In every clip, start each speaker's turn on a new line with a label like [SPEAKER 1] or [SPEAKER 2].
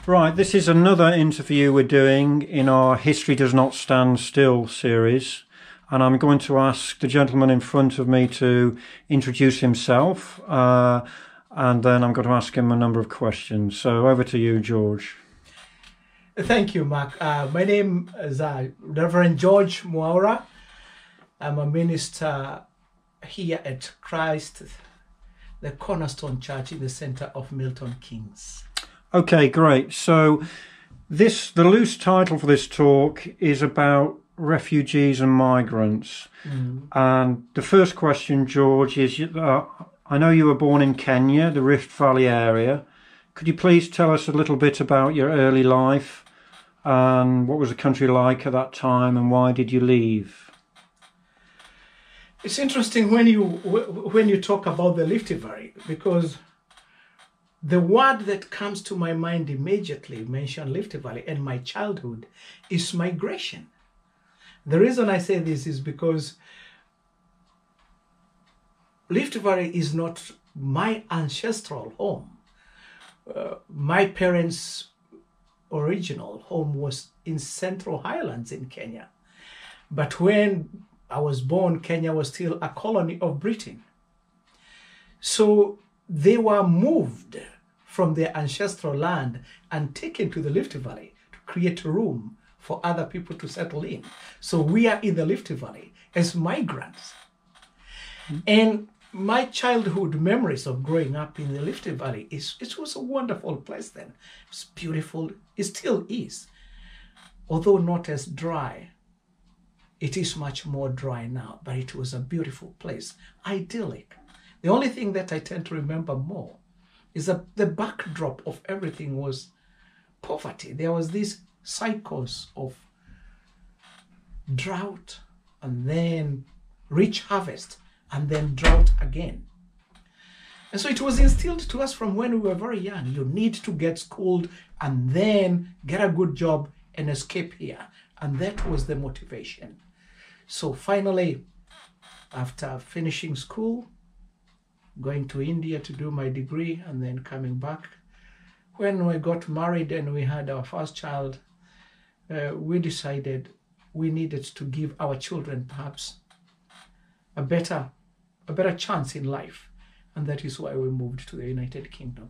[SPEAKER 1] Right, this is another interview we're doing in our History Does Not Stand Still series, and I'm going to ask the gentleman in front of me to introduce himself, and then I'm going to ask him a number of questions. So over to you, George.
[SPEAKER 2] Thank you, Mark. My name is Reverend George Mwaura. I'm a minister here at Christ, the Cornerstone Church in the center of Milton Keynes.
[SPEAKER 1] Okay, great. So the loose title for this talk is about refugees and migrants. And the first question, George, is I know you were born in Kenya, the Rift Valley area. Could you please tell us a little bit about your early life and what was the country like at that time and why did you leave?
[SPEAKER 2] It's interesting when you talk about the Rift Valley, because the word that comes to my mind immediately mention Rift Valley and my childhood is migration. The reason I say this is because Rift Valley is not my ancestral home. My parents' original home was in Central Highlands in Kenya. But when I was born, Kenya was still a colony of Britain. So they were moved from their ancestral land and taken to the Rift Valley to create room for other people to settle in. So we are in the Rift Valley as migrants. And my childhood memories of growing up in the Rift Valley, it was a wonderful place then. It was beautiful. It still is. Although not as dry. It is much more dry now, but it was a beautiful place, idyllic. The only thing that I tend to remember more is that the backdrop of everything was poverty. There was these cycles of drought and then rich harvest and then drought again. And so it was instilled to us from when we were very young. You need to get schooled and then get a good job and escape here. And that was the motivation. So finally, after finishing school, going to India to do my degree and then coming back, when we got married and we had our first child, we decided we needed to give our children perhaps a better chance in life. And that is why we moved to the United Kingdom.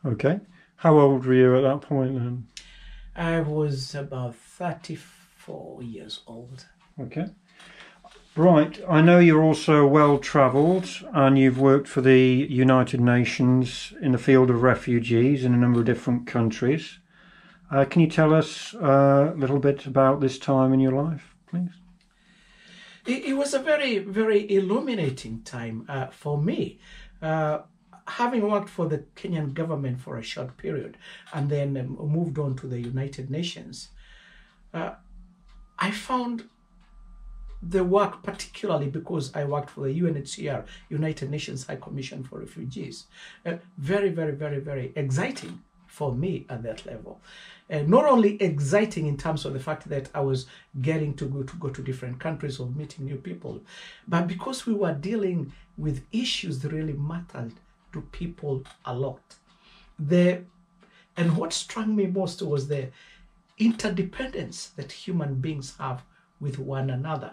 [SPEAKER 1] Okay. How old were you at that point then?
[SPEAKER 2] I was about 34 years old.
[SPEAKER 1] Okay. Right. I know you're also well-travelled and you've worked for the United Nations in the field of refugees in a number of different countries. Can you tell us a little bit about this time in your life, please?
[SPEAKER 2] It was a very, very illuminating time for me. Having worked for the Kenyan government for a short period and then moved on to the United Nations, I found the work, particularly because I worked for the UNHCR, United Nations High Commission for Refugees, very, very, very, very exciting for me at that level. Not only exciting in terms of the fact that I was getting to go to different countries or meeting new people, but because we were dealing with issues that really mattered to people a lot. And what struck me most was the interdependence that human beings have with one another.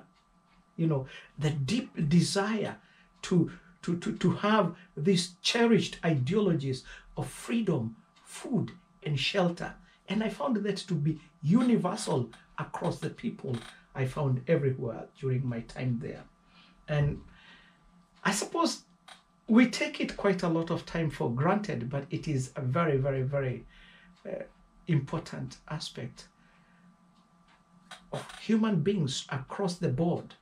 [SPEAKER 2] You know, the deep desire to have these cherished ideologies of freedom, food, and shelter. And I found that to be universal across the people I found everywhere during my time there. And I suppose we take it quite a lot of time for granted, but it is a very, very, very important aspect of human beings across the board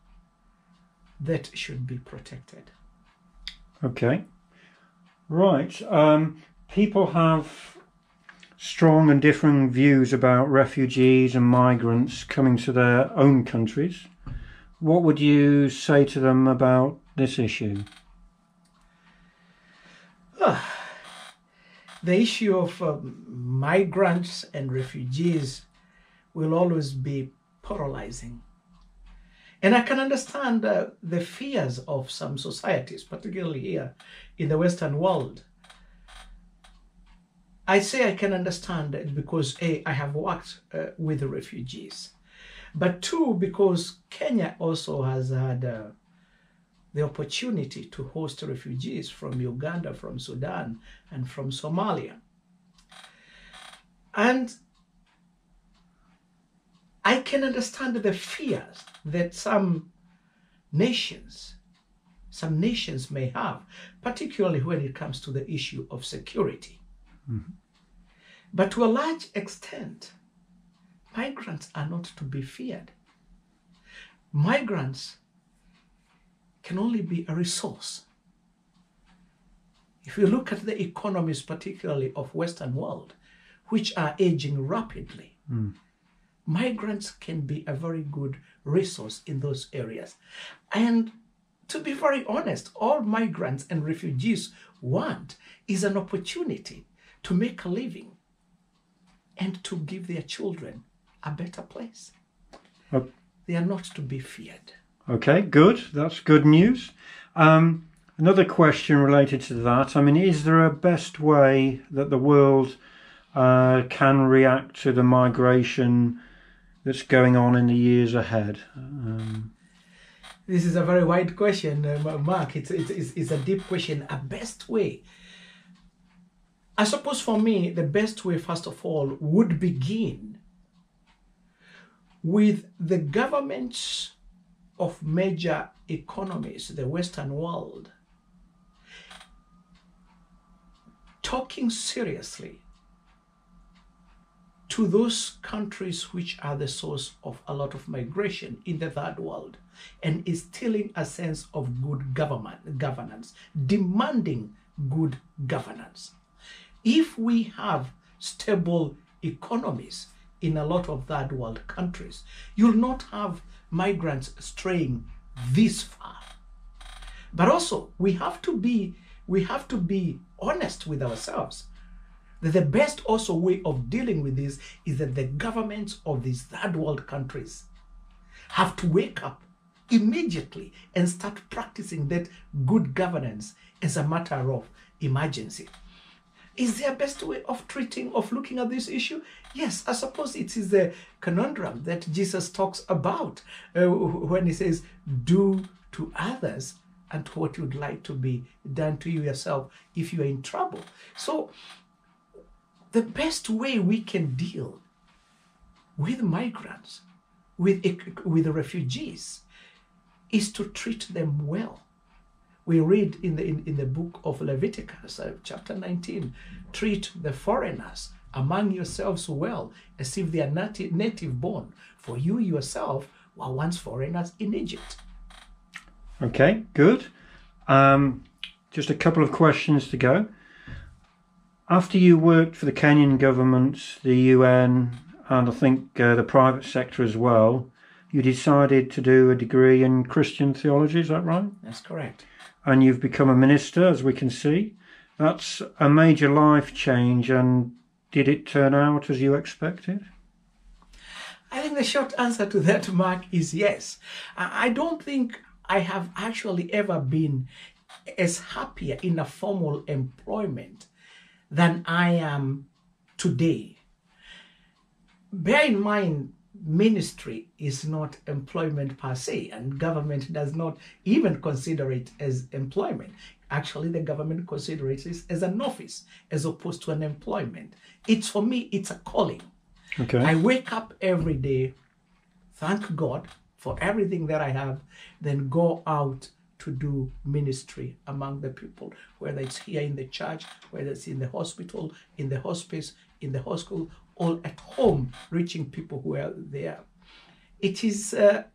[SPEAKER 2] that should be protected.
[SPEAKER 1] Okay. Right. People have strong and differing views about refugees and migrants coming to their own countries. What would you say to them about this issue?
[SPEAKER 2] The issue of migrants and refugees will always be polarizing. And I can understand the fears of some societies, particularly here in the Western world. I say I can understand it because A, I have worked with the refugees, but two, because Kenya also has had the opportunity to host refugees from Uganda, from Sudan, and from Somalia. And I can understand the fears that some nations may have, particularly when it comes to the issue of security. Mm-hmm. But to a large extent, migrants are not to be feared. Migrants can only be a resource. If you look at the economies, particularly of Western world, which are aging rapidly, migrants can be a very good resource in those areas. And to be very honest, all migrants and refugees want is an opportunity to make a living and to give their children a better place. They are not to be feared.
[SPEAKER 1] Okay, good. That's good news. Another question related to that. I mean, is there a best way that the world can react to the migration that's going on in the years ahead?
[SPEAKER 2] This is a very wide question, Mark. It's a deep question. A best way. I suppose for me, the best way, first of all, would begin with the governments of major economies, the Western world, talking seriously to those countries which are the source of a lot of migration in the third world, and instilling a sense of good governance, demanding good governance. If we have stable economies in a lot of third world countries, you'll not have migrants straying this far. But also, we have to be honest with ourselves. That the best also way of dealing with this is that the governments of these third world countries have to wake up immediately and start practicing that good governance as a matter of emergency. Is there a best way of looking at this issue? Yes, I suppose it is the conundrum that Jesus talks about when he says, do to others and what you'd like to be done to you yourself if you are in trouble. So the best way we can deal with migrants, with refugees, is to treat them well. We read in the book of Leviticus, chapter 19, treat the foreigners among yourselves well, as if they are native born, for you yourself were once foreigners in Egypt.
[SPEAKER 1] Okay, good. Just a couple of questions to go. After you worked for the Kenyan government, the UN, and I think the private sector as well, you decided to do a degree in Christian theology, is that right?
[SPEAKER 2] That's correct.
[SPEAKER 1] And you've become a minister, as we can see. That's a major life change, and did it turn out as you expected?
[SPEAKER 2] I think the short answer to that, Mark, is yes. I don't think I have actually ever been as happier in a formal employment than I am today. Bear in mind, ministry is not employment per se, and government does not even consider it as employment. Actually, the government considers it as an office as opposed to an employment. For me, it's a calling.
[SPEAKER 1] Okay.
[SPEAKER 2] I wake up every day, thank God for everything that I have, then go out to do ministry among the people, whether it's here in the church, whether it's in the hospital, in the hospice, in the hospital, or at home, reaching people who are there. It is a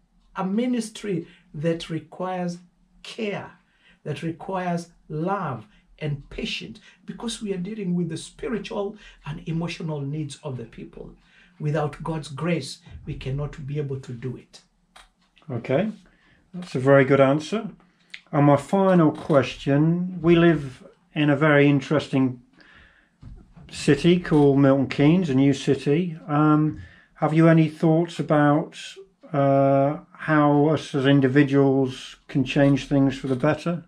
[SPEAKER 2] ministry that requires care, that requires love and patience, because we are dealing with the spiritual and emotional needs of the people. Without God's grace, we cannot be able to do it.
[SPEAKER 1] Okay, that's a very good answer. And my final question, we live in a very interesting city called Milton Keynes, a new city. Have you any thoughts about how us as individuals can change things for the better?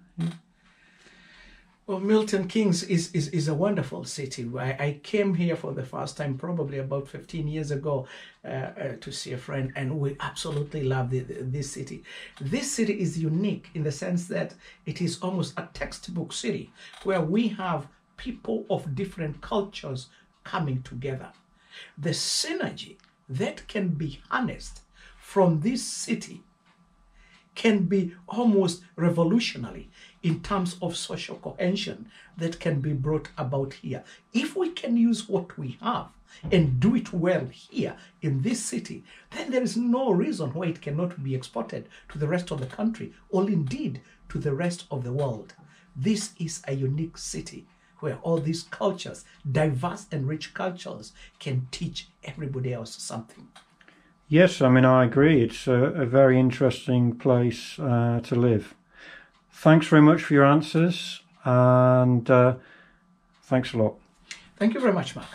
[SPEAKER 2] Well, Milton Keynes is a wonderful city. I came here for the first time probably about 15 years ago to see a friend, and we absolutely love this city. This city is unique in the sense that it is almost a textbook city where we have people of different cultures coming together. The synergy that can be harnessed from this city can be almost revolutionary in terms of social cohesion that can be brought about here. If we can use what we have and do it well here in this city, then there is no reason why it cannot be exported to the rest of the country or indeed to the rest of the world. This is a unique city where all these cultures, diverse and rich cultures, can teach everybody else something.
[SPEAKER 1] Yes, I mean, I agree. It's a very interesting place to live. Thanks very much for your answers, and thanks a lot.
[SPEAKER 2] Thank you very much, Mark.